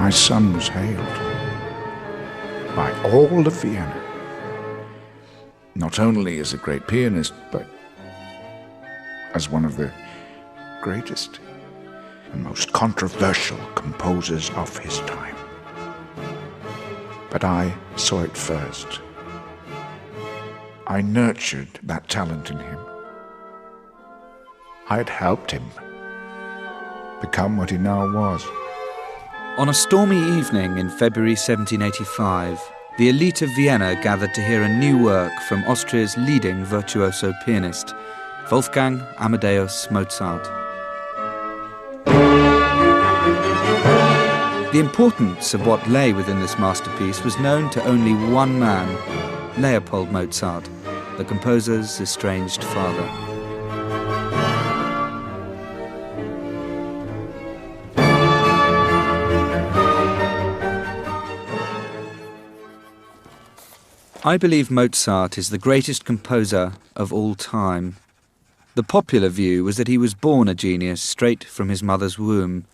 my son was hailed by all of Vienna, not only as a great pianist, but as one of the greatest and most controversial composers of his time. But I saw it first. I nurtured that talent in him. I had helped him become what he now was. On a stormy evening in February 1785, the elite of Vienna gathered to hear a new work from Austria's leading virtuoso pianist, Wolfgang Amadeus Mozart. The importance of what lay within this masterpiece was known to only one man, Leopold Mozart, the composer's estranged father. I believe Mozart is the greatest composer of all time. The popular view was that he was born a genius straight from his mother's womb.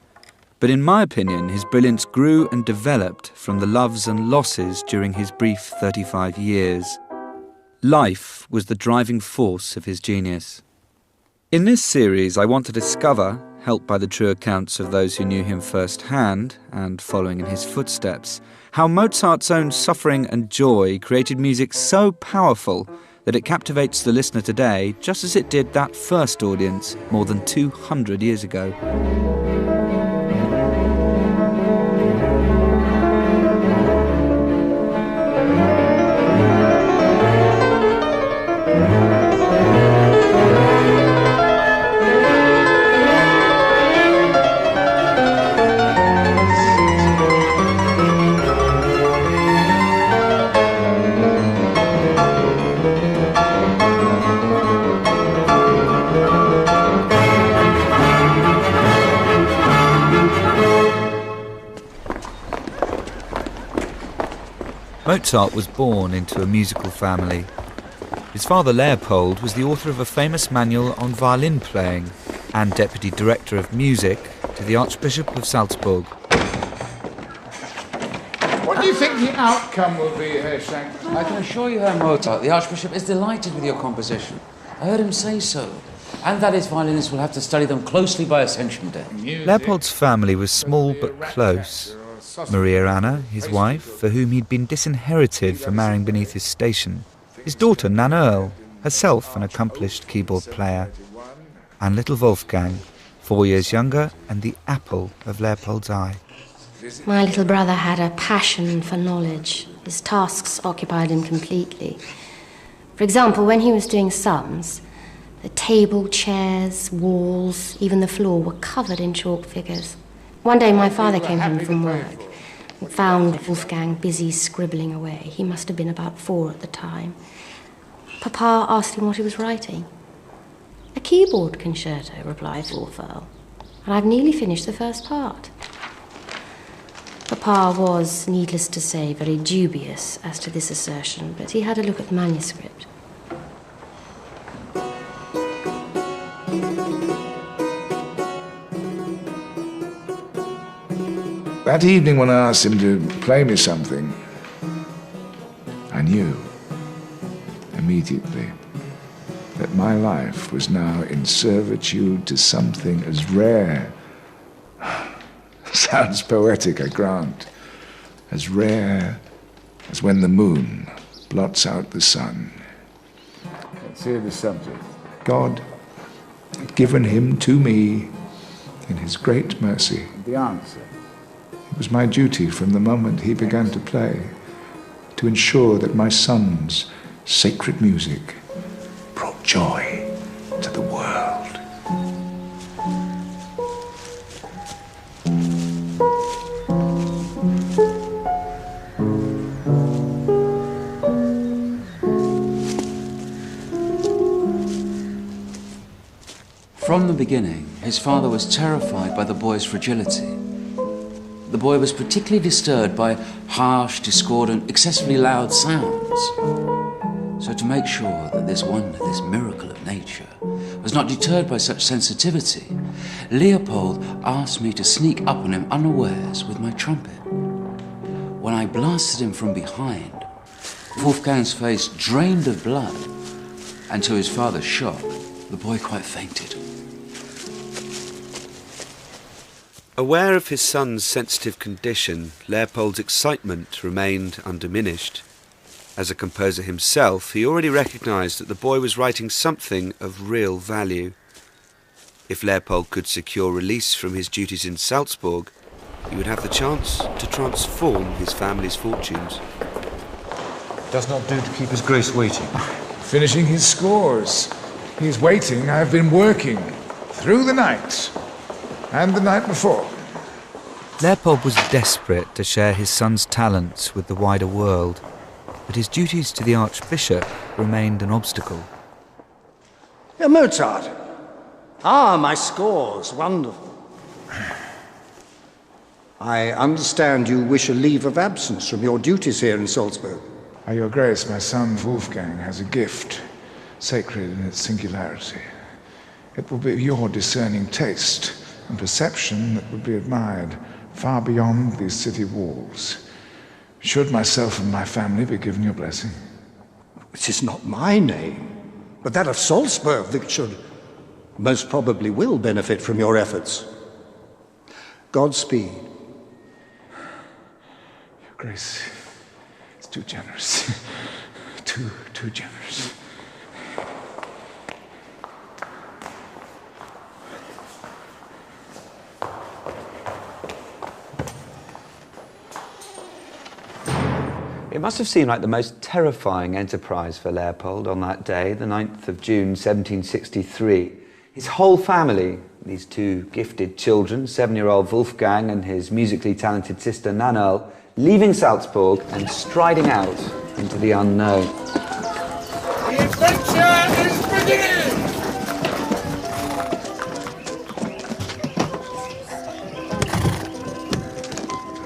But in my opinion, his brilliance grew and developed from the loves and losses during his brief 35 years. Life was the driving force of his genius. In this series, I want to discover, helped by the true accounts of those who knew him firsthand and following in his footsteps, how Mozart's own suffering and joy created music so powerful that it captivates the listener today just as it did that first audience more than 200 years ago. Mozart was born into a musical family. His father Leopold was the author of a famous manual on violin playing and deputy director of music to the Archbishop of Salzburg. What do you think the outcome will be, Herr Schenk? I can assure you, Herr Mozart, the Archbishop is delighted with your composition. I heard him say so. And that his violinists will have to study them closely by Ascension Day. Leopold's family was small but close. Maria Anna, his wife, for whom he'd been disinherited for marrying beneath his station. His daughter, Nan Earl, herself an accomplished keyboard player. And little Wolfgang, 4 years younger and the apple of Leopold's eye. My little brother had a passion for knowledge. His tasks occupied him completely. For example, when he was doing sums, the table, chairs, walls, even the floor were covered in chalk figures. One day my father came home from work and found Wolfgang busy scribbling away. He must have been about 4 at the time. Papa asked him what he was writing. "A keyboard concerto," replied Wolfgang, "and I've nearly finished the first part." Papa was, needless to say, very dubious as to this assertion, but he had a look at the manuscript. That evening when I asked him to play me something, I knew immediately that my life was now in servitude to something as rare, sounds poetic, I grant, as rare as when the moon blots out the sun. Let's hear the subject. God had given him to me in his great mercy. The answer. It was my duty from the moment he began to play to ensure that my son's sacred music brought joy to the world. From the beginning, his father was terrified by the boy's fragility. The boy was particularly disturbed by harsh, discordant, excessively loud sounds. So to make sure that this wonder, this miracle of nature, was not deterred by such sensitivity, Leopold asked me to sneak up on him unawares with my trumpet. When I blasted him from behind, Wolfgang's face drained of blood, and to his father's shock, the boy quite fainted. Aware of his son's sensitive condition, Leopold's excitement remained undiminished. As a composer himself, he already recognised that the boy was writing something of real value. If Leopold could secure release from his duties in Salzburg, he would have the chance to transform his family's fortunes. Does not do to keep his grace waiting. Finishing his scores. He is waiting. I've been working through the night and the night before. Leopold was desperate to share his son's talents with the wider world, but his duties to the Archbishop remained an obstacle. Mozart. Ah, my scores. Wonderful. I understand you wish a leave of absence from your duties here in Salzburg. Your Grace, my son Wolfgang has a gift, sacred in its singularity. It will be your discerning taste and perception that would be admired far beyond these city walls. Should myself and my family be given your blessing? It is not my name, but that of Salzburg that should, most probably will benefit from your efforts. Godspeed. Your Grace is too generous. Too generous. It must have seemed like the most terrifying enterprise for Leopold on that day, the 9th of June 1763. His whole family, these two gifted children, 7-year-old Wolfgang and his musically talented sister Nannerl, leaving Salzburg and striding out into the unknown. The adventure is beginning!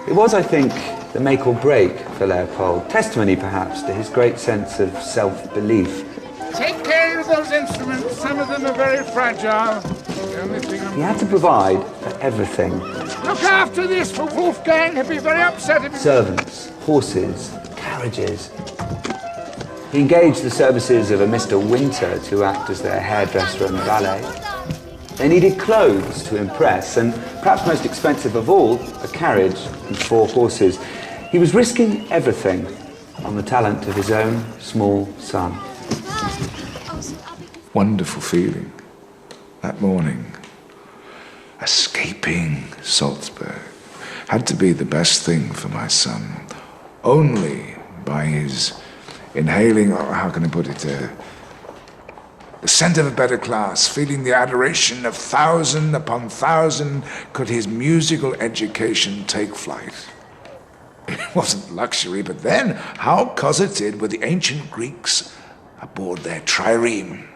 It was, I think, the make or break for Leopold, testimony perhaps to his great sense of self-belief. Take care of those instruments, some of them are very fragile. The only thing He had to provide for everything. Look after this for Wolfgang, he'll be very upset if he... Servants, horses, carriages. He engaged the services of a Mr. Winter to act as their hairdresser and valet. They needed clothes to impress, and perhaps most expensive of all, a carriage and 4 horses. He was risking everything on the talent of his own small son. Wonderful feeling that morning. Escaping Salzburg had to be the best thing for my son. Only by his inhaling, how can I put it, the scent of a better class, feeling the adoration of 1,000 upon 1,000, could his musical education take flight. It wasn't luxury, but then how cosseted were the ancient Greeks aboard their trireme,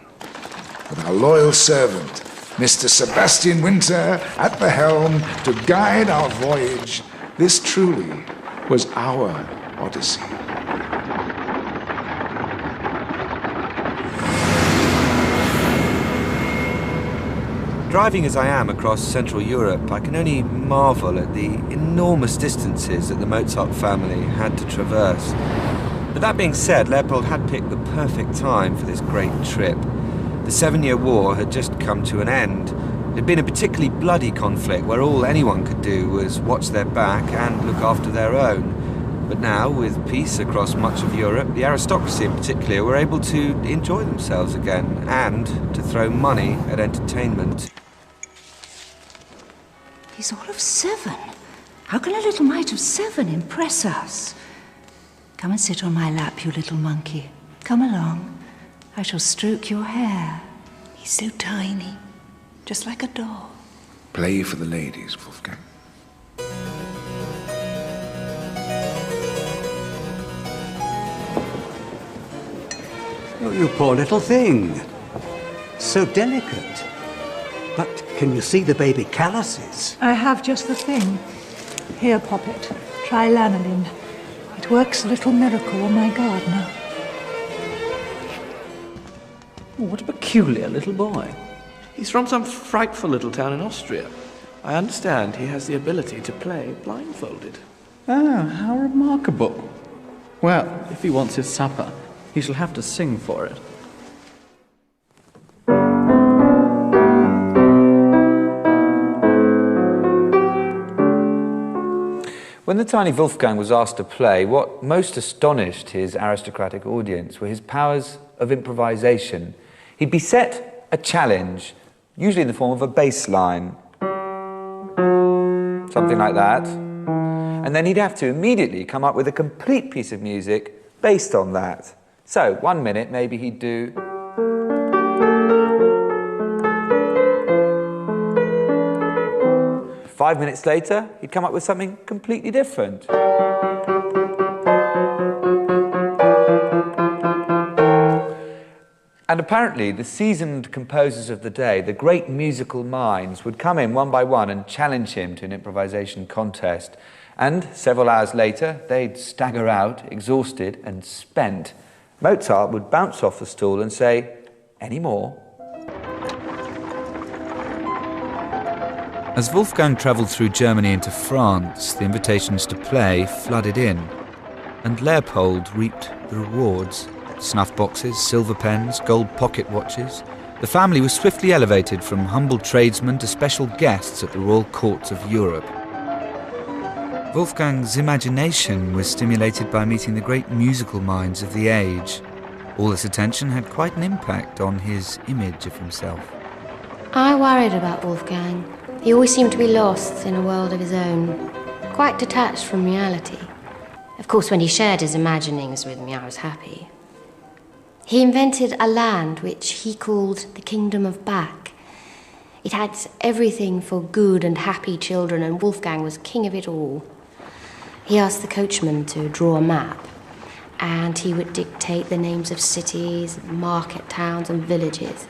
with our loyal servant, Mr. Sebastian Winter, at the helm to guide our voyage. This truly was our Odyssey. Driving as I am across Central Europe, I can only marvel at the enormous distances that the Mozart family had to traverse. But that being said, Leopold had picked the perfect time for this great trip. The 7-Year War had just come to an end. It had been a particularly bloody conflict where all anyone could do was watch their back and look after their own. But now, with peace across much of Europe, the aristocracy in particular were able to enjoy themselves again and to throw money at entertainment. He's all of 7. How can a little mite of 7 impress us? Come and sit on my lap, you little monkey. Come along. I shall stroke your hair. He's so tiny, just like a doll. Play for the ladies, Wolfgang. Oh, you poor little thing. So delicate. But can you see the baby calluses? I have just the thing. Here, Poppet. Try lanolin. It works a little miracle on my gardener. What a peculiar little boy. He's from some frightful little town in Austria. I understand he has the ability to play blindfolded. Oh, how remarkable. Well, if he wants his supper, he shall have to sing for it. When the tiny Wolfgang was asked to play, what most astonished his aristocratic audience were his powers of improvisation. He'd be set a challenge, usually in the form of a bass line, something like that, and then he'd have to immediately come up with a complete piece of music based on that. So, 1 minute, maybe he'd do... Five minutes later, he'd come up with something completely different. And apparently, the seasoned composers of the day, the great musical minds, would come in one by one and challenge him to an improvisation contest. And several hours later, they'd stagger out, exhausted and spent. Mozart would bounce off the stool and say, "Any more?" As Wolfgang travelled through Germany into France, the invitations to play flooded in, and Leopold reaped the rewards. Snuff boxes, silver pens, gold pocket watches. The family was swiftly elevated from humble tradesmen to special guests at the royal courts of Europe. Wolfgang's imagination was stimulated by meeting the great musical minds of the age. All this attention had quite an impact on his image of himself. I worried about Wolfgang. He always seemed to be lost in a world of his own, quite detached from reality. Of course, when he shared his imaginings with me, I was happy. He invented a land which he called the Kingdom of Bach. It had everything for good and happy children, and Wolfgang was king of it all. He asked the coachman to draw a map, and he would dictate the names of cities, market towns, and villages.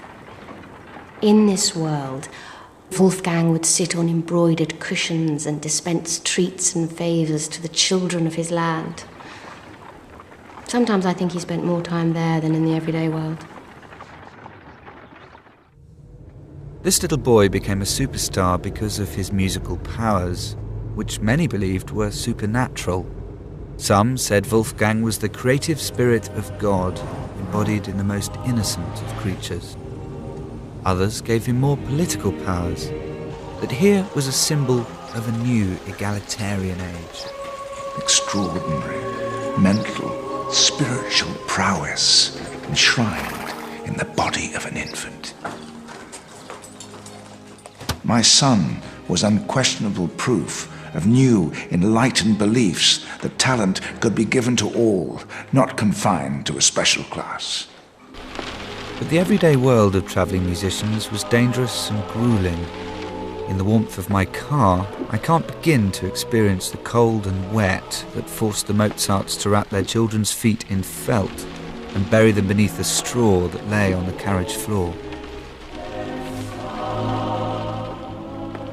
In this world, Wolfgang would sit on embroidered cushions and dispense treats and favours to the children of his land. Sometimes I think he spent more time there than in the everyday world. This little boy became a superstar because of his musical powers, which many believed were supernatural. Some said Wolfgang was the creative spirit of God, embodied in the most innocent of creatures. Others gave him more political powers, that here was a symbol of a new egalitarian age. Extraordinary, mental, spiritual prowess enshrined in the body of an infant. My son was unquestionable proof of new, enlightened beliefs that talent could be given to all, not confined to a special class. But the everyday world of travelling musicians was dangerous and grueling. In the warmth of my car, I can't begin to experience the cold and wet that forced the Mozarts to wrap their children's feet in felt and bury them beneath the straw that lay on the carriage floor.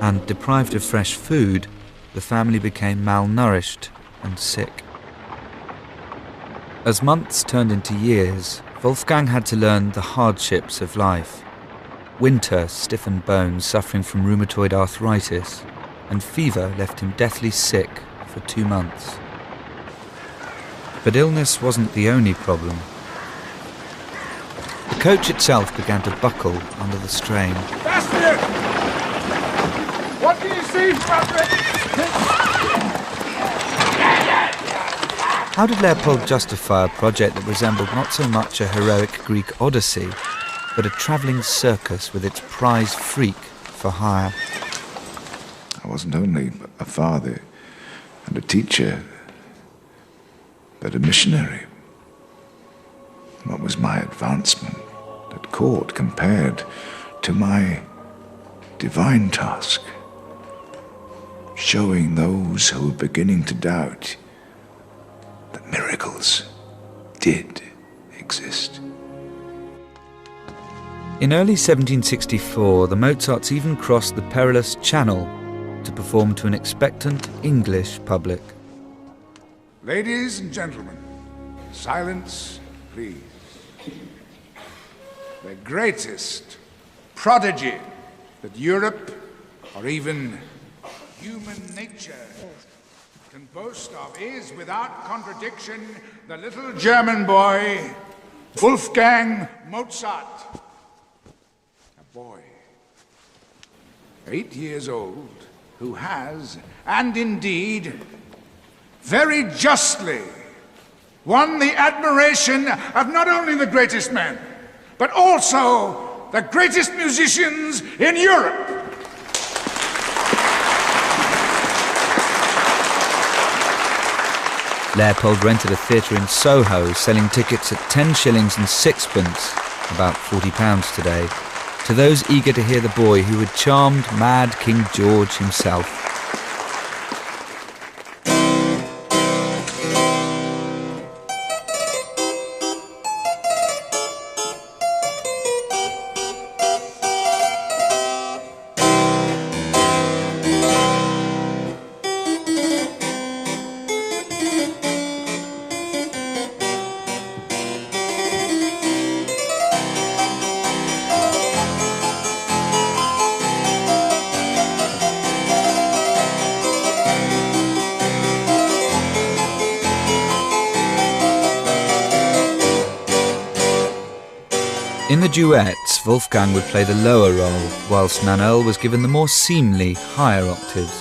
And deprived of fresh food, the family became malnourished and sick. As months turned into years, Wolfgang had to learn the hardships of life. Winter stiffened bones suffering from rheumatoid arthritis, and fever left him deathly sick for 2 months. But illness wasn't the only problem. The coach itself began to buckle under the strain. Bastard! What do you see, Patrick? How did Leopold justify a project that resembled not so much a heroic Greek odyssey, but a travelling circus with its prize freak for hire? I wasn't only a father and a teacher, but a missionary. What was my advancement at court compared to my divine task? Showing those who were beginning to doubt that miracles did exist. In early 1764, the Mozarts even crossed the perilous Channel to perform to an expectant English public. Ladies and gentlemen, silence, please. The greatest prodigy that Europe, or even human nature, can boast of is, without contradiction, the little German boy, Wolfgang Mozart. A boy, 8 years old, who has, and indeed, very justly, won the admiration of not only the greatest men, but also the greatest musicians in Europe. Leopold rented a theatre in Soho, selling tickets at 10 shillings and sixpence, about £40 today, to those eager to hear the boy who had charmed mad King George himself. In the duets, Wolfgang would play the lower role, whilst Manuel was given the more seemly higher octaves.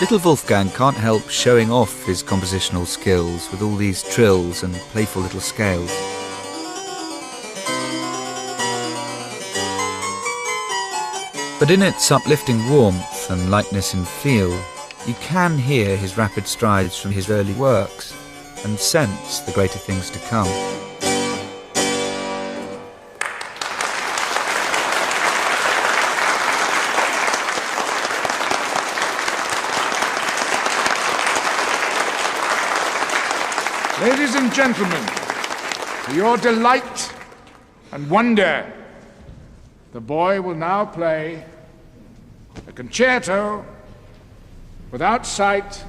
Little Wolfgang can't help showing off his compositional skills with all these trills and playful little scales. But in its uplifting warmth and lightness in feel, you can hear his rapid strides from his early works and sense the greater things to come. Ladies and gentlemen, to your delight and wonder, the boy will now play a concerto without sight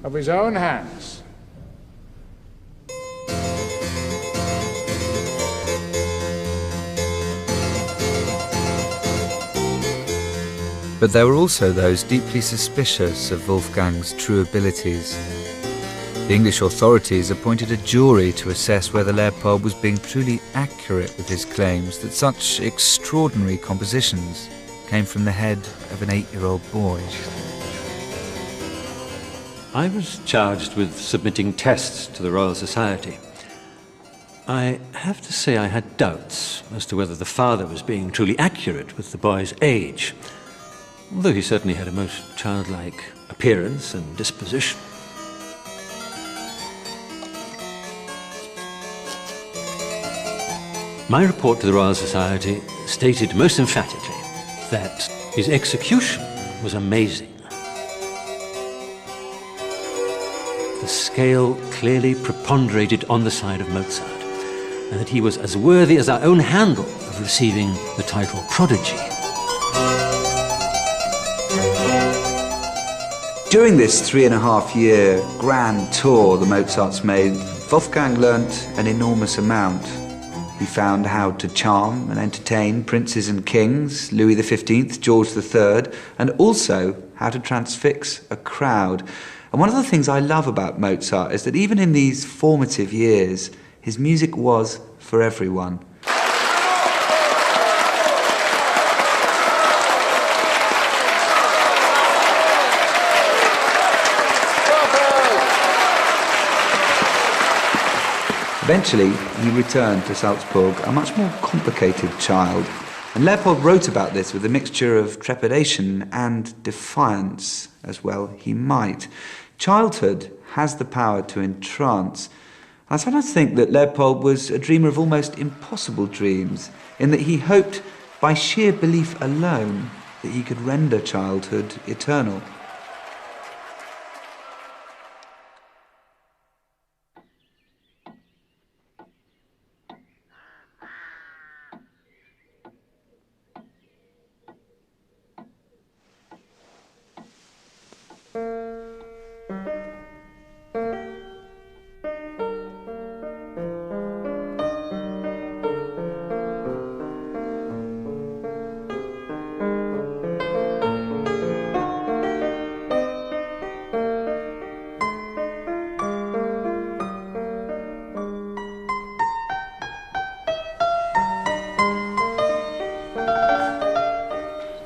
of his own hands. But there were also those deeply suspicious of Wolfgang's true abilities. The English authorities appointed a jury to assess whether Leopold was being truly accurate with his claims that such extraordinary compositions came from the head of an 8-year-old boy. I was charged with submitting tests to the Royal Society. I have to say I had doubts as to whether the father was being truly accurate with the boy's age, although he certainly had a most childlike appearance and disposition. My report to the Royal Society stated most emphatically that his execution was amazing. The scale clearly preponderated on the side of Mozart, and that he was as worthy as our own Handel of receiving the title prodigy. During this 3.5-year grand tour the Mozarts made, Wolfgang learnt an enormous amount. He found how to charm and entertain princes and kings, Louis XV, George III, and also how to transfix a crowd. And one of the things I love about Mozart is that even in these formative years, his music was for everyone. Eventually, he returned to Salzburg a much more complicated child, and Leopold wrote about this with a mixture of trepidation and defiance, as well he might. Childhood has the power to entrance. I sometimes think that Leopold was a dreamer of almost impossible dreams, in that he hoped, by sheer belief alone, that he could render childhood eternal.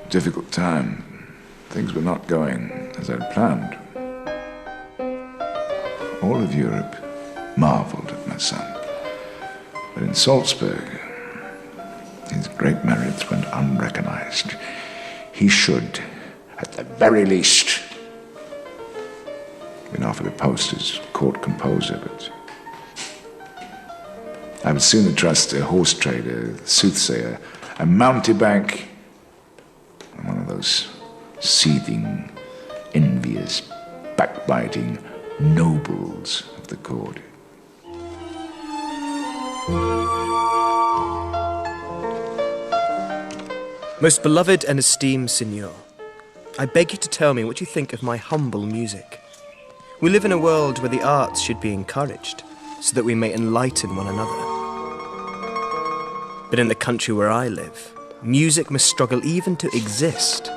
difficult time. Things were not going as I'd planned. All of Europe marveled at my son. But in Salzburg, his great merits went unrecognized. He should, at the very least, been offered a post as court composer, but I would sooner trust a horse trader, a soothsayer, a mountebank, and one of those seething, envious, backbiting nobles of the court. Most beloved and esteemed Signor, I beg you to tell me what you think of my humble music. We live in a world where the arts should be encouraged, so that we may enlighten one another. But in the country where I live, music must struggle even to exist.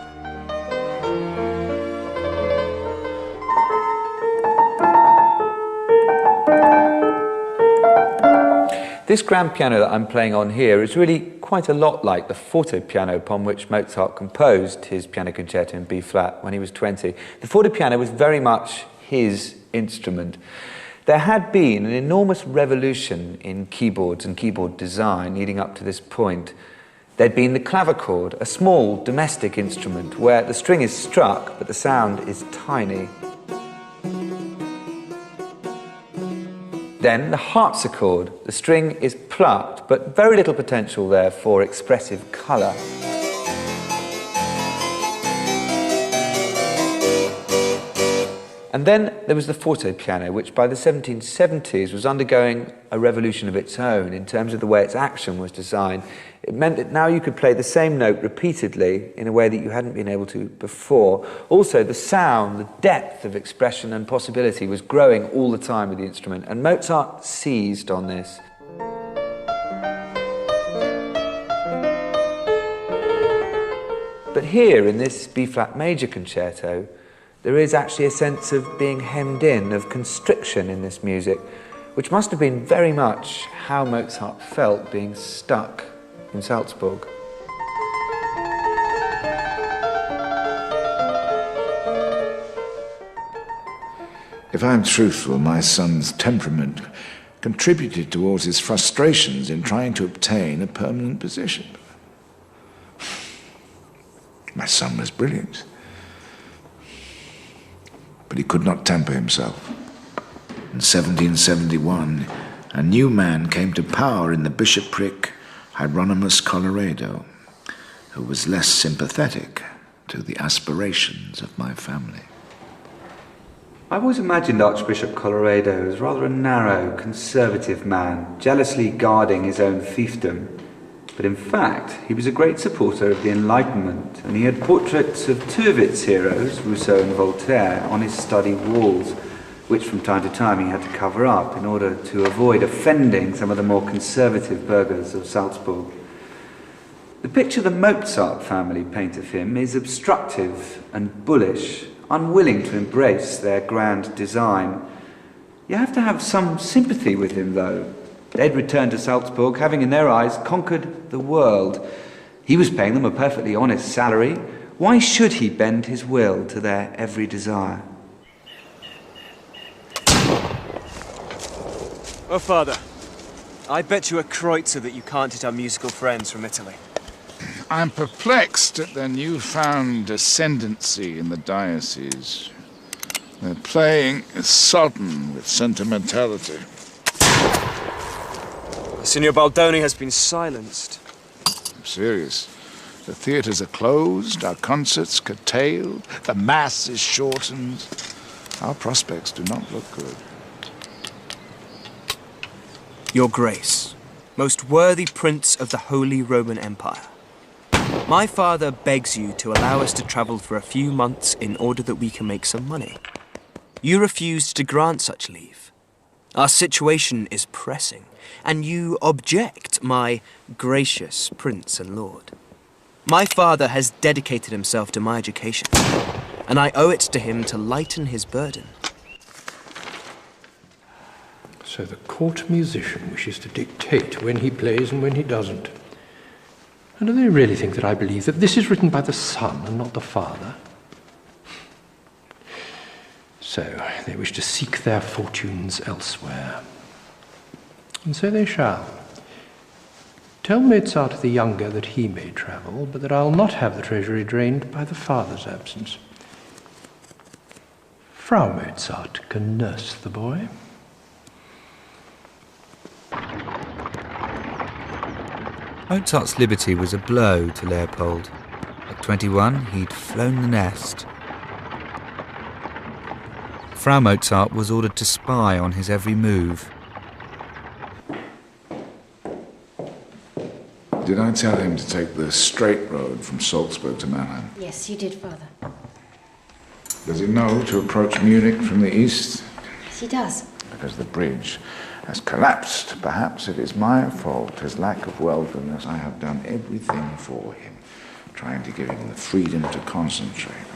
This grand piano that I'm playing on here is really quite a lot like the fortepiano upon which Mozart composed his piano concerto in B-flat when he was 20. The fortepiano was very much his instrument. There had been an enormous revolution in keyboards and keyboard design leading up to this point. There'd been the clavichord, a small domestic instrument where the string is struck but the sound is tiny. Then the harpsichord, the string is plucked, but very little potential there for expressive colour. And then there was the fortepiano, which by the 1770s was undergoing a revolution of its own in terms of the way its action was designed. It meant that now you could play the same note repeatedly in a way that you hadn't been able to before. Also, the sound, the depth of expression and possibility was growing all the time with the instrument, and Mozart seized on this. But here, in this B-flat major concerto, there is actually a sense of being hemmed in, of constriction in this music, which must have been very much how Mozart felt being stuck in Salzburg. If I'm truthful, my son's temperament contributed towards his frustrations in trying to obtain a permanent position. My son was brilliant, but he could not temper himself. In 1771, a new man came to power in the bishopric, Hieronymus Colloredo, who was less sympathetic to the aspirations of my family. I've always imagined Archbishop Colloredo as rather a narrow, conservative man, jealously guarding his own fiefdom. But in fact, he was a great supporter of the Enlightenment, and he had portraits of two of its heroes, Rousseau and Voltaire, on his study walls, which from time to time he had to cover up in order to avoid offending some of the more conservative burghers of Salzburg. The picture the Mozart family paint of him is obstructive and bullish, unwilling to embrace their grand design. You have to have some sympathy with him, though. They'd returned to Salzburg, having in their eyes conquered the world. He was paying them a perfectly honest salary. Why should he bend his will to their every desire? Oh, Father, I bet you a kreutzer that you can't hit our musical friends from Italy. I'm perplexed at their newfound ascendancy in the diocese. Their playing is sodden with sentimentality. Signor Baldoni has been silenced. I'm serious. The theatres are closed, our concerts curtailed, the mass is shortened. Our prospects do not look good. Your Grace, most worthy Prince of the Holy Roman Empire, my father begs you to allow us to travel for a few months in order that we can make some money. You refused to grant such leave. Our situation is pressing, and you object, my gracious Prince and Lord. My father has dedicated himself to my education, and I owe it to him to lighten his burden. So the court musician wishes to dictate when he plays and when he doesn't. And do they really think that I believe that this is written by the son and not the father? So they wish to seek their fortunes elsewhere. And so they shall. Tell Mozart the younger that he may travel, but that I'll not have the treasury drained by the father's absence. Frau Mozart can nurse the boy. Mozart's liberty was a blow to Leopold. At 21, he'd flown the nest. Frau Mozart was ordered to spy on his every move. Did I tell him to take the straight road from Salzburg to Mannheim? Yes, you did, Father. Does he know to approach Munich from the east? Yes, he does. Because the bridge has collapsed. Perhaps it is my fault, his lack of worldliness. I have done everything for him, trying to give him the freedom to concentrate.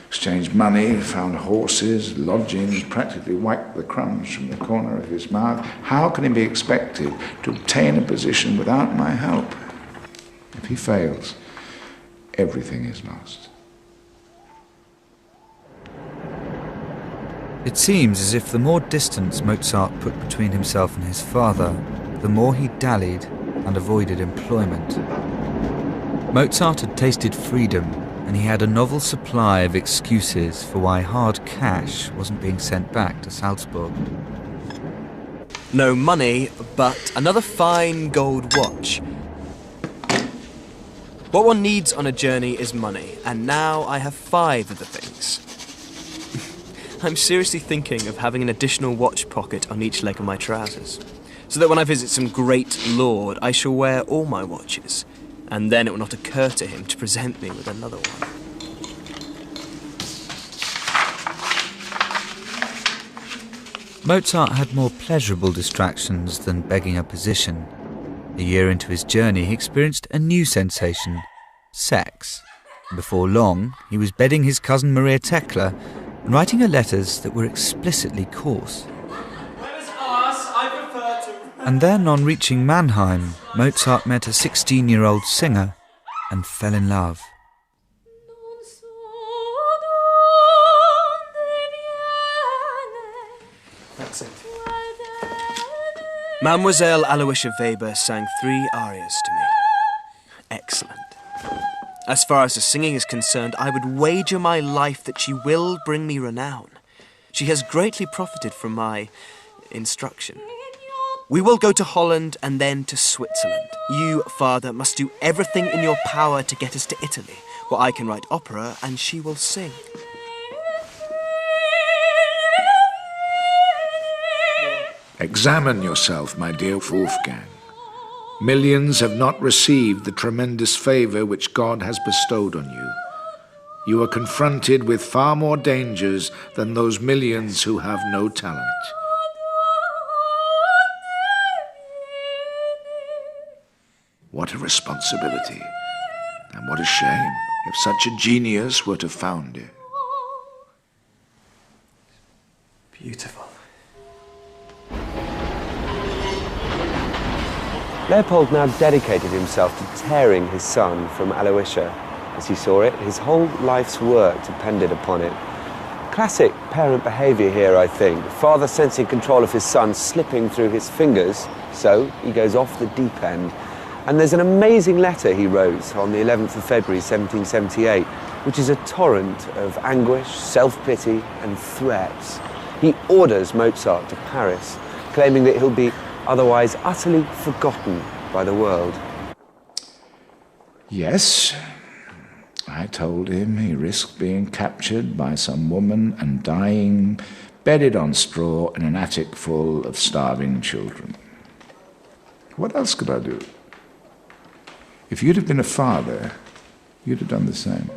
Exchanged money, found horses, lodgings, practically wiped the crumbs from the corner of his mouth. How can he be expected to obtain a position without my help? If he fails, everything is lost. It seems as if the more distance Mozart put between himself and his father, the more he dallied and avoided employment. Mozart had tasted freedom, and he had a novel supply of excuses for why hard cash wasn't being sent back to Salzburg. No money, but another fine gold watch. What one needs on a journey is money, and now I have 5 of the things. I'm seriously thinking of having an additional watch pocket on each leg of my trousers, so that when I visit some great lord, I shall wear all my watches, and then it will not occur to him to present me with another one. Mozart had more pleasurable distractions than begging a position. A year into his journey, he experienced a new sensation: sex. Before long, he was bedding his cousin Maria Tekla and writing her letters that were explicitly coarse. And then, on reaching Mannheim, Mozart met a 16-year-old singer and fell in love. That's it. Mademoiselle Aloysia Weber sang 3 arias to me. Excellent. As far as the singing is concerned, I would wager my life that she will bring me renown. She has greatly profited from my instruction. We will go to Holland and then to Switzerland. You, Father, must do everything in your power to get us to Italy, where I can write opera and she will sing. Examine yourself, my dear Wolfgang. Millions have not received the tremendous favor which God has bestowed on you. You are confronted with far more dangers than those millions who have no talent. What a responsibility, and what a shame if such a genius were to founder. Beautiful. Leopold now dedicated himself to tearing his son from Aloysia. As he saw it, his whole life's work depended upon it. Classic parent behaviour here, I think. Father sensing control of his son slipping through his fingers, so he goes off the deep end. And there's an amazing letter he wrote on the 11th of February 1778, which is a torrent of anguish, self-pity and threats. He orders Mozart to Paris, claiming that he'll be otherwise utterly forgotten by the world. Yes, I told him he risked being captured by some woman and dying, bedded on straw in an attic full of starving children. What else could I do? If you'd have been a father, you'd have done the same.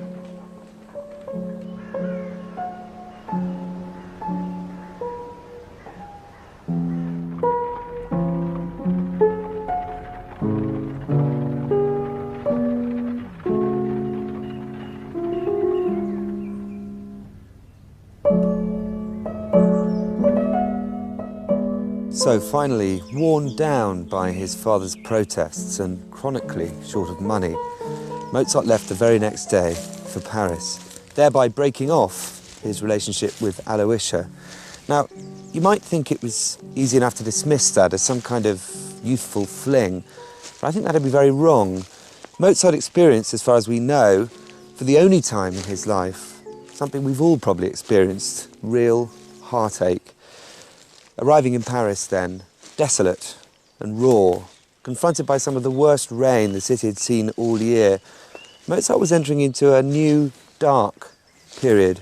So finally, worn down by his father's protests and chronically short of money, Mozart left the very next day for Paris, thereby breaking off his relationship with Aloysia. Now, you might think it was easy enough to dismiss that as some kind of youthful fling, but I think that'd be very wrong. Mozart experienced, as far as we know, for the only time in his life, something we've all probably experienced, real heartache. Arriving in Paris then, desolate and raw, confronted by some of the worst rain the city had seen all year, Mozart was entering into a new, dark period,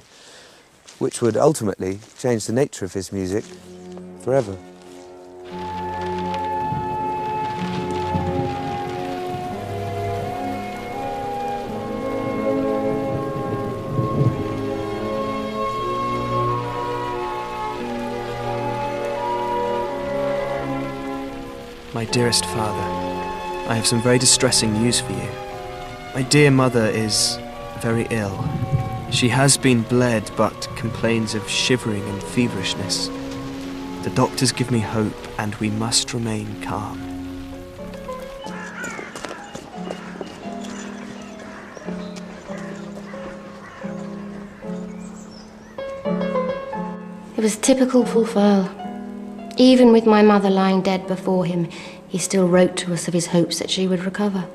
which would ultimately change the nature of his music forever. My dearest father, I have some very distressing news for you. My dear mother is very ill. She has been bled, but complains of shivering and feverishness. The doctors give me hope, and we must remain calm. It was typical Fulfil. Even with my mother lying dead before him, he still wrote to us of his hopes that she would recover.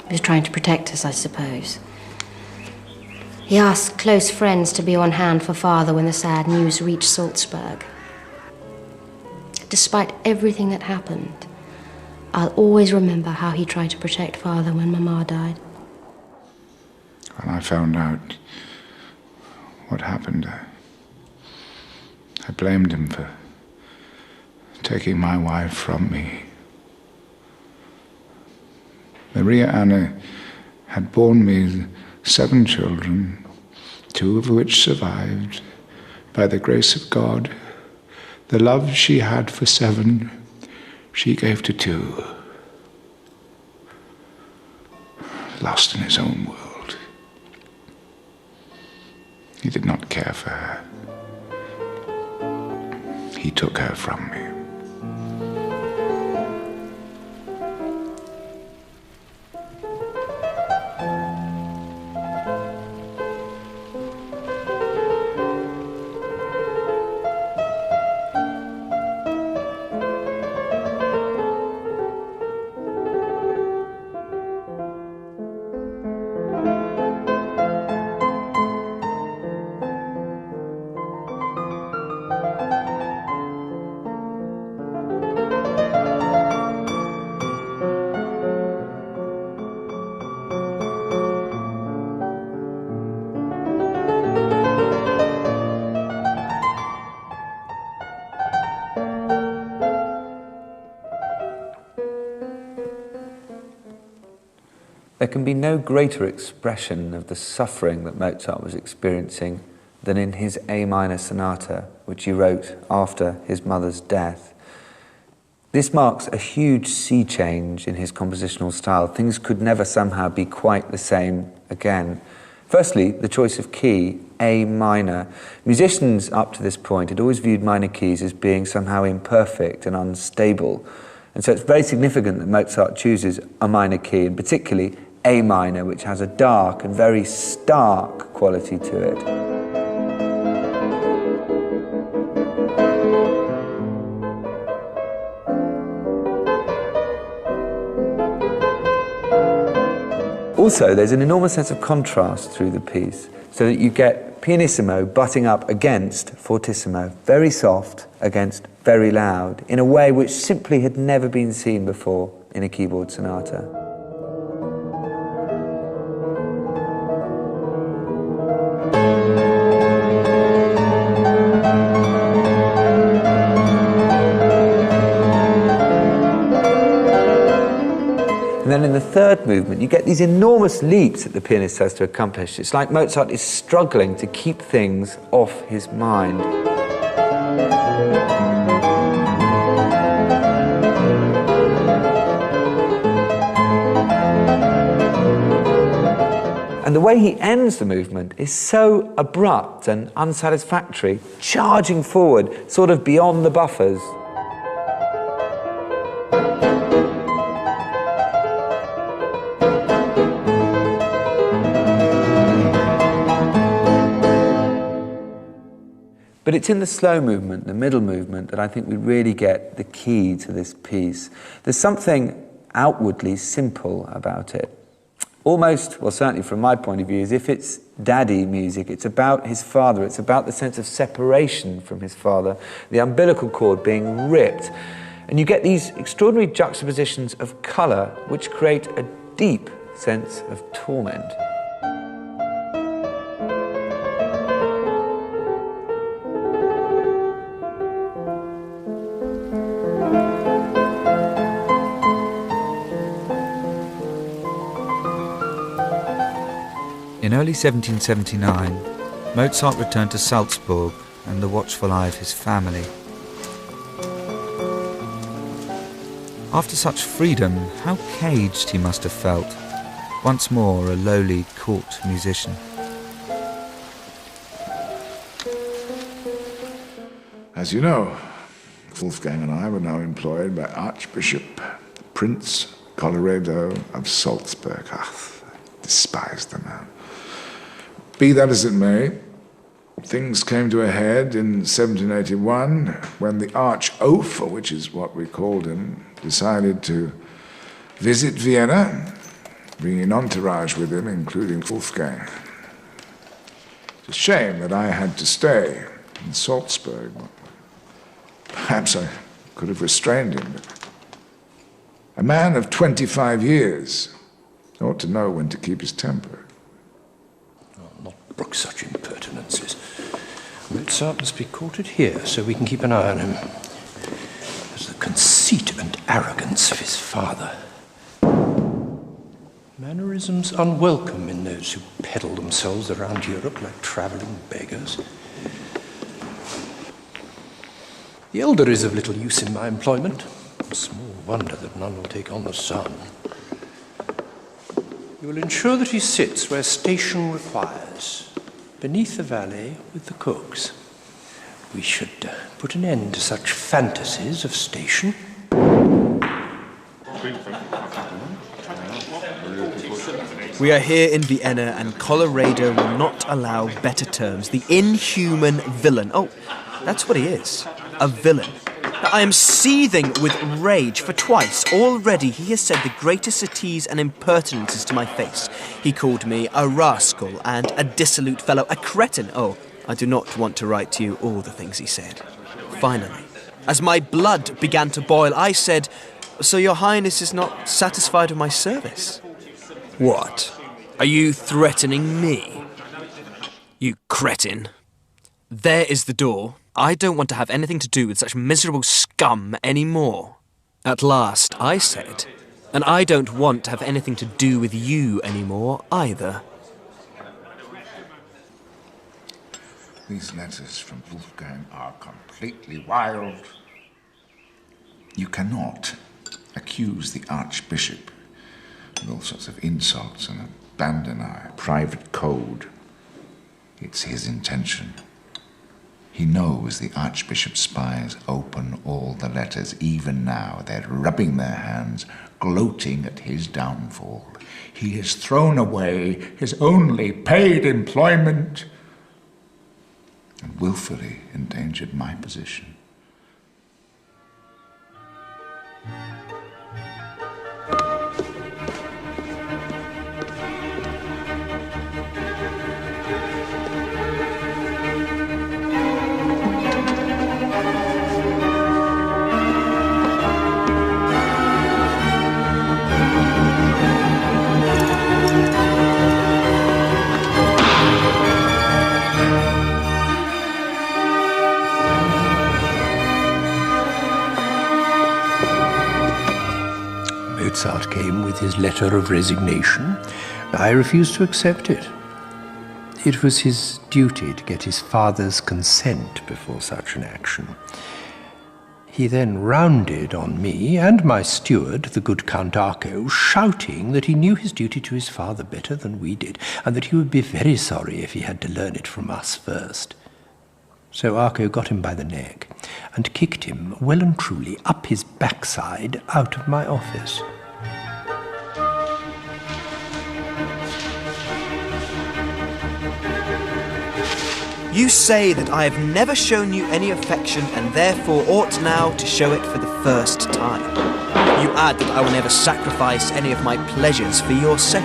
He was trying to protect us, I suppose. He asked close friends to be on hand for Father when the sad news reached Salzburg. Despite everything that happened, I'll always remember how he tried to protect Father when Mama died. When I found out what happened, I blamed him for taking my wife from me. Maria Anna had borne me 7 children, 2 of which survived. By the grace of God, the love she had for 7, she gave to 2. Lost in his own world. He did not care for her. He took her from me. There can be no greater expression of the suffering that Mozart was experiencing than in his A minor sonata, which he wrote after his mother's death. This marks a huge sea change in his compositional style. Things could never somehow be quite the same again. Firstly, the choice of key, A minor. Musicians up to this point had always viewed minor keys as being somehow imperfect and unstable. And so it's very significant that Mozart chooses a minor key, and particularly A minor, which has a dark and very stark quality to it. Also, there's an enormous sense of contrast through the piece, so that you get pianissimo butting up against fortissimo, very soft against very loud, in a way which simply had never been seen before in a keyboard sonata. And then in the third movement, you get these enormous leaps that the pianist has to accomplish. It's like Mozart is struggling to keep things off his mind. And And the way he ends the movement is so abrupt and unsatisfactory, charging forward, sort of beyond the buffers. But it's in the slow movement, the middle movement, that I think we really get the key to this piece. There's something outwardly simple about it. Almost, well, certainly from my point of view, as if it's daddy music. It's about his father. It's about the sense of separation from his father, the umbilical cord being ripped. And you get these extraordinary juxtapositions of colour which create a deep sense of torment. In early 1779, Mozart returned to Salzburg and the watchful eye of his family. After such freedom, how caged he must have felt, once more a lowly court musician. As you know, Wolfgang and I were now employed by Archbishop Prince Colloredo of Salzburg. I despise the man. Be that as it may, things came to a head in 1781 when the Archofer, which is what we called him, decided to visit Vienna, bringing an entourage with him, including Wolfgang. It's a shame that I had to stay in Salzburg. Perhaps I could have restrained him. But a man of 25 years ought to know when to keep his temper. Brook such impertinences. Mozart must be quartered here so we can keep an eye on him. There's the conceit and arrogance of his father. Mannerisms unwelcome in those who peddle themselves around Europe like travelling beggars. The elder is of little use in my employment. Small wonder that none will take on the son. You will ensure that he sits where station requires, beneath the valet with the cooks. We should put an end to such fantasies of station. We are here in Vienna, and Colloredo will not allow better terms. The inhuman villain. Oh, that's what he is. A villain. I am seething with rage, for twice already he has said the greatest sottises and impertinences to my face. He called me a rascal and a dissolute fellow, a cretin. Oh, I do not want to write to you all the things he said. Finally, as my blood began to boil, I said, "So your Highness is not satisfied with my service?" "What? Are you threatening me?" "You cretin. There is the door. I don't want to have anything to do with such miserable scum anymore." At last, I said, "And I don't want to have anything to do with you anymore either." These letters from Wolfgang are completely wild. You cannot accuse the Archbishop with all sorts of insults and abandon our private code. It's his intention. He knows the Archbishop's spies open all the letters. Even now, they're rubbing their hands, gloating at his downfall. He has thrown away his only paid employment and willfully endangered my position. Mozart came with his letter of resignation. I refused to accept it. It was his duty to get his father's consent before such an action. He then rounded on me and my steward, the good Count Arco, shouting that he knew his duty to his father better than we did, and that he would be very sorry if he had to learn it from us first. So Arco got him by the neck and kicked him well and truly up his backside out of my office. You say that I have never shown you any affection and therefore ought now to show it for the first time. You add that I will never sacrifice any of my pleasures for your sake.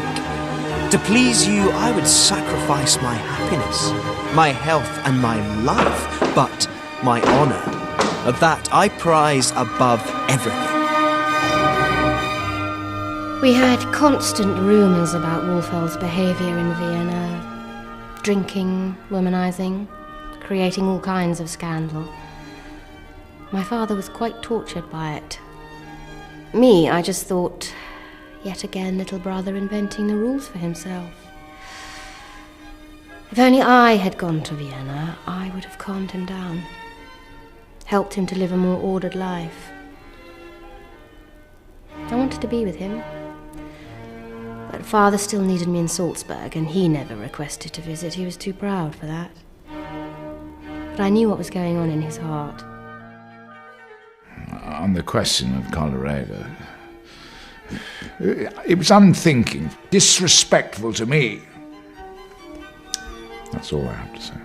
To please you, I would sacrifice my happiness, my health and my life, but my honour, that I prize above everything. We had constant rumours about Wolfeld's behaviour in Vienna. Drinking, womanizing, creating all kinds of scandal. My father was quite tortured by it. Me, I just thought, yet again, little brother inventing the rules for himself. If only I had gone to Vienna, I would have calmed him down, helped him to live a more ordered life. I wanted to be with him. But father still needed me in Salzburg, and he never requested to visit. He was too proud for that. But I knew what was going on in his heart. On the question of Colorado, it was unthinking, disrespectful to me. That's all I have to say.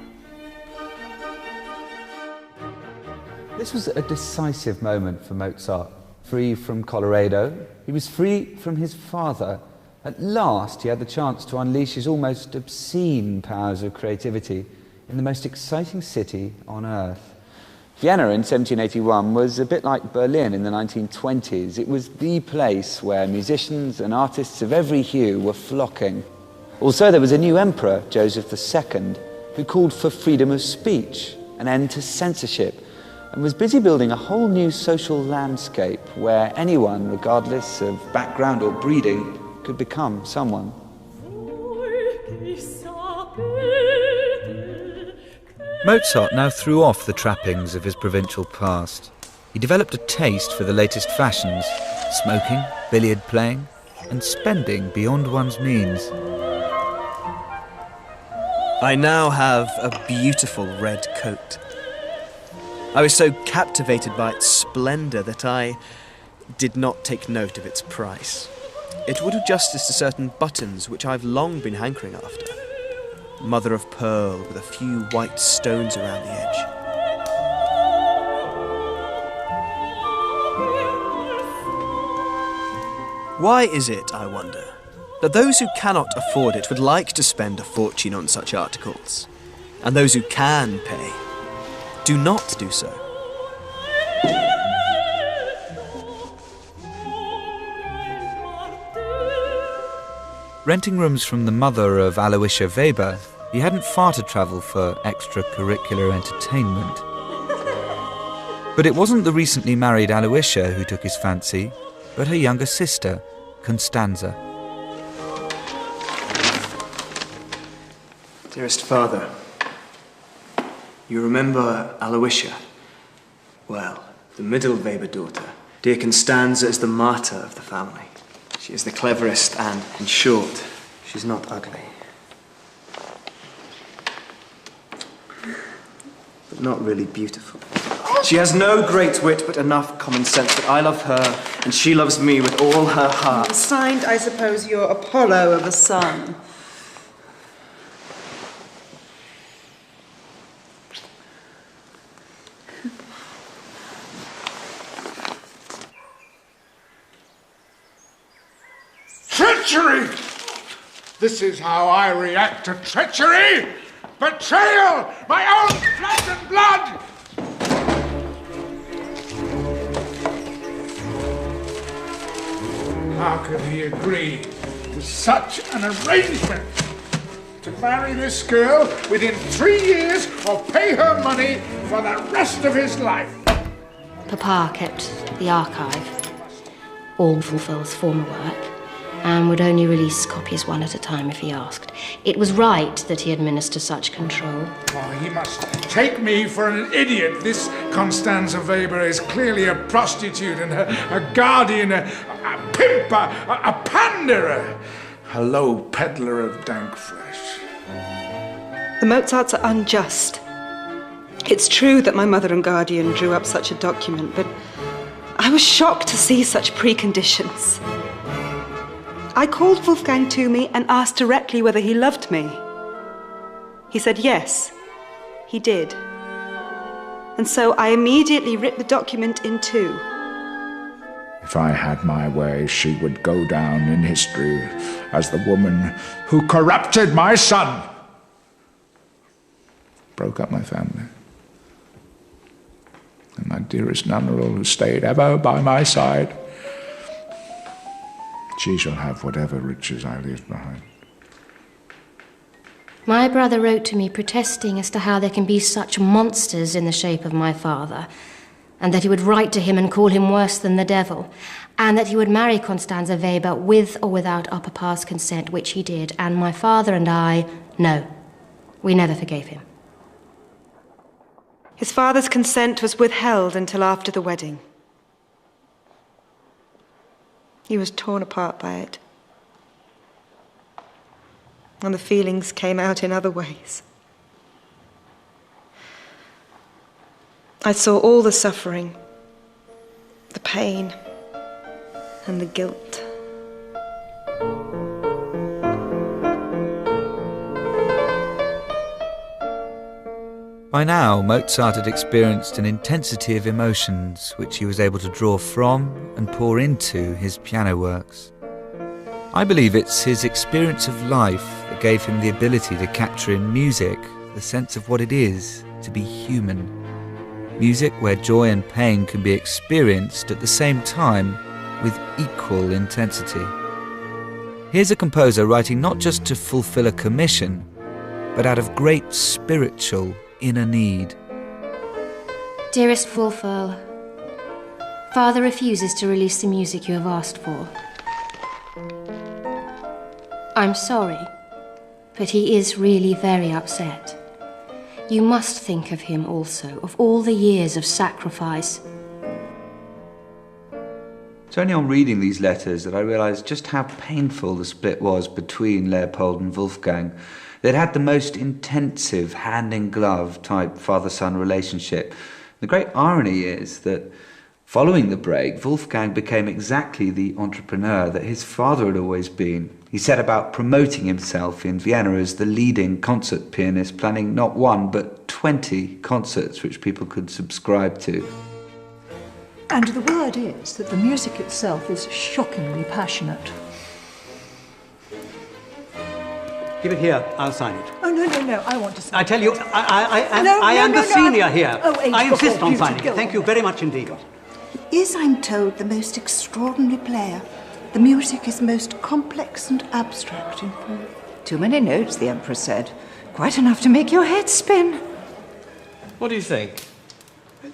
This was a decisive moment for Mozart. Free from Colorado, he was free from his father. At last, he had the chance to unleash his almost obscene powers of creativity in the most exciting city on earth. Vienna in 1781 was a bit like Berlin in the 1920s. It was the place where musicians and artists of every hue were flocking. Also, there was a new emperor, Joseph II, who called for freedom of speech, an end to censorship, and was busy building a whole new social landscape where anyone, regardless of background or breeding, could become someone. Mozart now threw off the trappings of his provincial past. He developed a taste for the latest fashions, smoking, billiard playing, and spending beyond one's means. I now have a beautiful red coat. I was so captivated by its splendour that I did not take note of its price. It would do justice to certain buttons which I've long been hankering after. Mother of pearl with a few white stones around the edge. Why is it, I wonder, that those who cannot afford it would like to spend a fortune on such articles, and those who can pay do not do so? Renting rooms from the mother of Aloysia Weber, he hadn't far to travel for extracurricular entertainment. But it wasn't the recently married Aloysia who took his fancy, but her younger sister, Constanza. Dearest father, you remember Aloysia? Well, the middle Weber daughter, dear Constanza, is the martyr of the family. She is the cleverest and, in short, she's not ugly. But not really beautiful. She has no great wit, but enough common sense that I love her, and she loves me with all her heart. Signed, I suppose, you're Apollo of a son. Treachery! This is how I react to treachery! Betrayal! My own flesh and blood! How could he agree to such an arrangement? To marry this girl within 3 years or pay her money for the rest of his life? Papa kept the archive, all Wolfeld's former work. and would only release copies one at a time if he asked. It was right that he administer such control. Oh, he must take me for an idiot. This Constanza Weber is clearly a prostitute and a guardian, a pimp, a panderer, a low peddler of dank flesh. The Mozarts are unjust. It's true that my mother and guardian drew up such a document, but I was shocked to see such preconditions. I called Wolfgang to me and asked directly whether he loved me. He said yes, he did. And so I immediately ripped the document in two. If I had my way, she would go down in history as the woman who corrupted my son, broke up my family. And my dearest Nunnerl, who stayed ever by my side, she shall have whatever riches I leave behind. My brother wrote to me protesting as to how there can be such monsters in the shape of my father, and that he would write to him and call him worse than the devil, and that he would marry Constanza Weber with or without our papa's consent, which he did, and my father and I, no, we never forgave him. His father's consent was withheld until after the wedding. He was torn apart by it. And the feelings came out in other ways. I saw all the suffering, the pain, and the guilt. By now, Mozart had experienced an intensity of emotions which he was able to draw from and pour into his piano works. I believe it's his experience of life that gave him the ability to capture in music the sense of what it is to be human. Music where joy and pain can be experienced at the same time with equal intensity. Here's a composer writing not just to fulfill a commission, but out of great spiritual inner need. Dearest Wolferl, Father refuses to release the music you have asked for. I'm sorry, but he is really very upset. You must think of him also, of all the years of sacrifice. It's only on reading these letters that I realised just how painful the split was between Leopold and Wolfgang. They'd had the most intensive hand-in-glove type father-son relationship. The great irony is that following the break, Wolfgang became exactly the entrepreneur that his father had always been. He set about promoting himself in Vienna as the leading concert pianist, planning not one but 20 concerts which people could subscribe to. And the word is that the music itself is shockingly passionate. Give it here, I'll sign it. Oh, no, I want to sign it. I tell you, I am the senior here. Oh, age I insist before on beauty. signing it. Go Thank on. you very much indeed. He is, I'm told, the most extraordinary player. The music is most complex and abstract in form. Too many notes, the Emperor said. Quite enough to make your head spin. What do you think?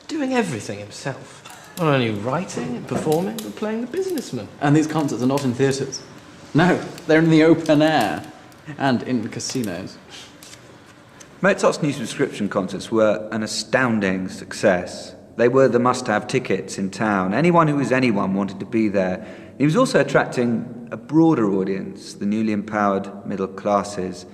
Doing everything himself. Not only writing and performing, but playing the businessman. And these concerts are not in theatres. No, they're in the open air. And in casinos. Mozart's new subscription concerts were an astounding success. They were the must-have tickets in town. Anyone who was anyone wanted to be there. He was also attracting a broader audience, the newly empowered middle classes.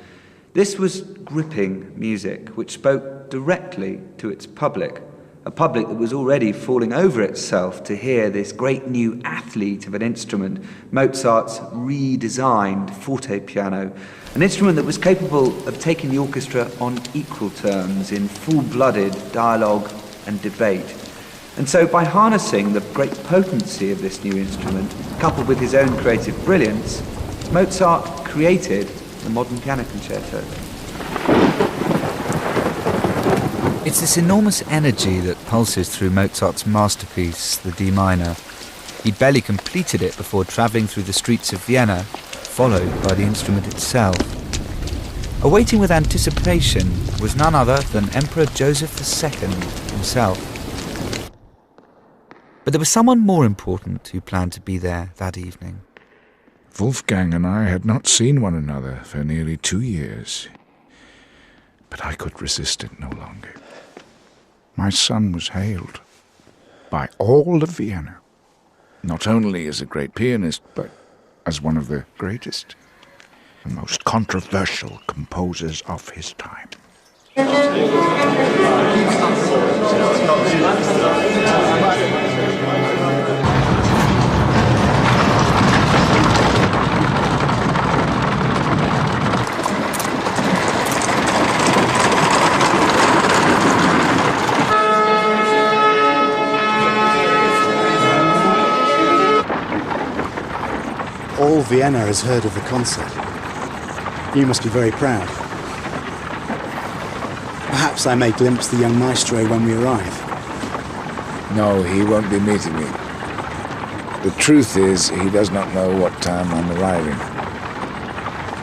This was gripping music, which spoke directly to its public, a public that was already falling over itself to hear this great new athlete of an instrument, Mozart's redesigned forte piano, an instrument that was capable of taking the orchestra on equal terms in full-blooded dialogue and debate. And so by harnessing the great potency of this new instrument, coupled with his own creative brilliance, Mozart created the modern piano concerto. It's this enormous energy that pulses through Mozart's masterpiece, the D minor. He'd barely completed it before travelling through the streets of Vienna, followed by the instrument itself. Awaiting with anticipation was none other than Emperor Joseph II himself. But there was someone more important who planned to be there that evening. Wolfgang and I had not seen one another for nearly 2 years, but I could resist it no longer. My son was hailed by all of Vienna, not only as a great pianist, but as one of the greatest and most controversial composers of his time. All Vienna has heard of the concert. You must be very proud. Perhaps I may glimpse the young maestro when we arrive. No, he won't be meeting me. The truth is, he does not know what time I'm arriving.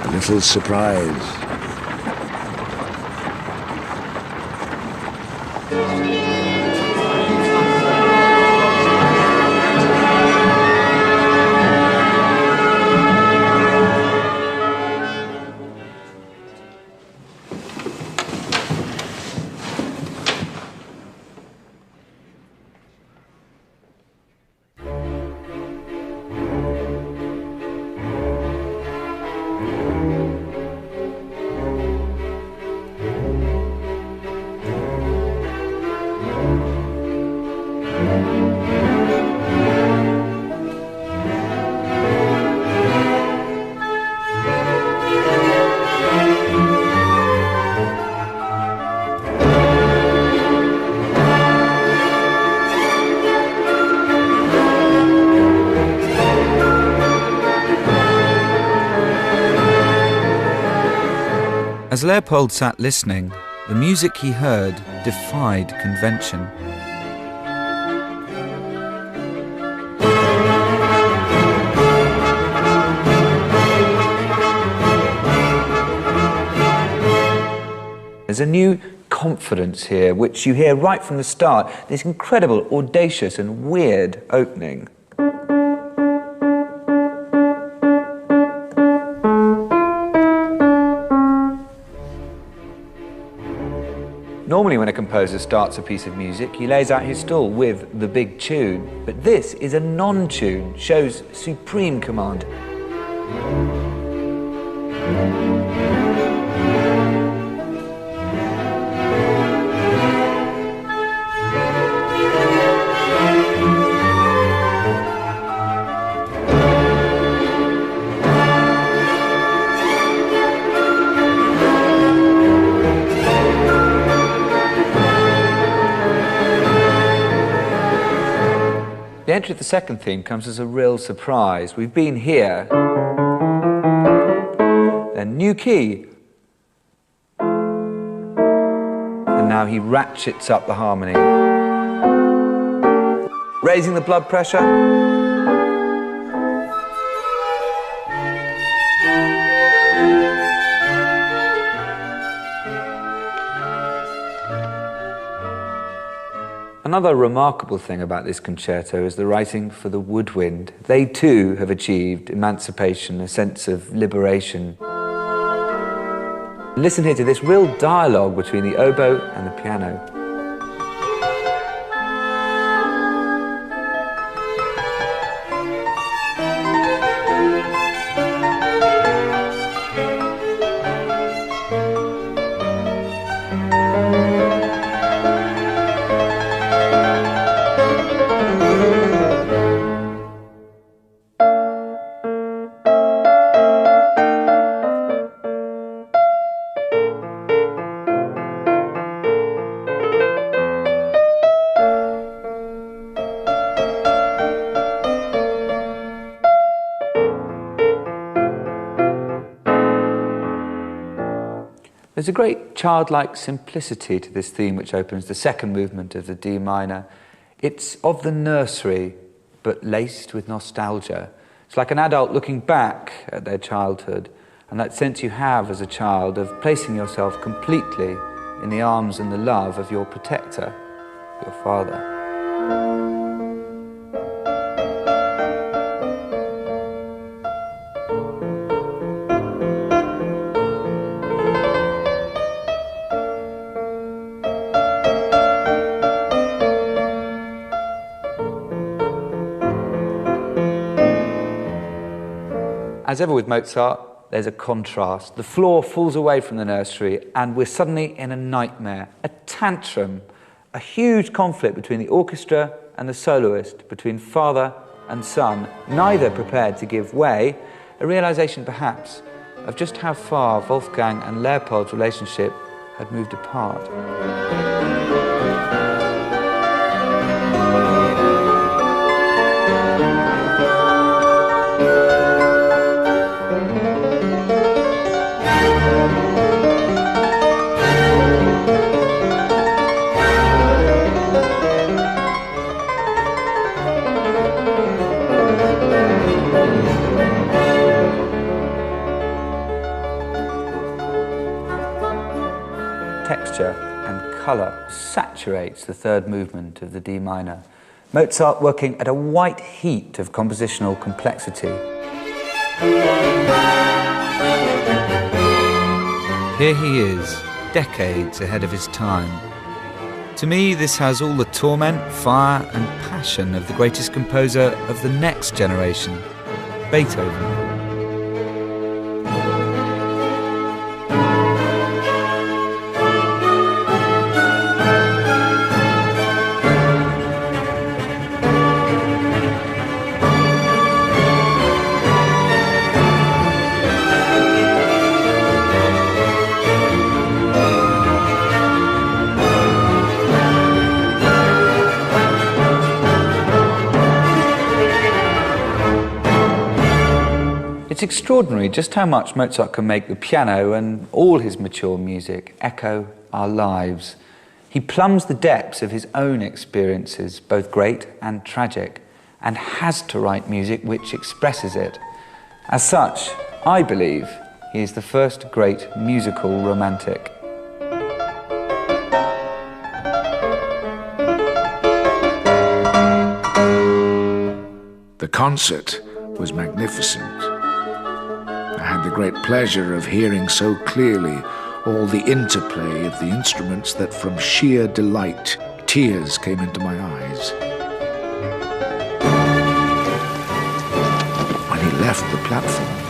A little surprise. As Leopold sat listening, the music he heard defied convention. There's a new confidence here, which you hear right from the start, this incredible, audacious and weird opening. Normally when a composer starts a piece of music, he lays out his stall with the big tune, but this is a non-tune, shows supreme command. The entry of the second theme comes as a real surprise. We've been here, then new key, and now he ratchets up the harmony, raising the blood pressure. Another remarkable thing about this concerto is the writing for the woodwind. They too have achieved emancipation, a sense of liberation. Listen here to this real dialogue between the oboe and the piano. There's a great childlike simplicity to this theme which opens the second movement of the D minor. It's of the nursery, but laced with nostalgia. It's like an adult looking back at their childhood, and that sense you have as a child of placing yourself completely in the arms and the love of your protector, your father. As ever with Mozart, there's a contrast. The floor falls away from the nursery and we're suddenly in a nightmare, a tantrum, a huge conflict between the orchestra and the soloist, between father and son, neither prepared to give way, a realization perhaps of just how far Wolfgang and Leopold's relationship had moved apart. Texture and colour saturates the third movement of the D minor. Mozart working at a white heat of compositional complexity. Here he is, decades ahead of his time. To me, this has all the torment, fire and passion of the greatest composer of the next generation, Beethoven. It's extraordinary just how much Mozart can make the piano and all his mature music echo our lives. He plumbs the depths of his own experiences, both great and tragic, and has to write music which expresses it. As such, I believe he is the first great musical romantic. The concert was magnificent. I had the great pleasure of hearing so clearly all the interplay of the instruments that from sheer delight, tears came into my eyes. When he left the platform,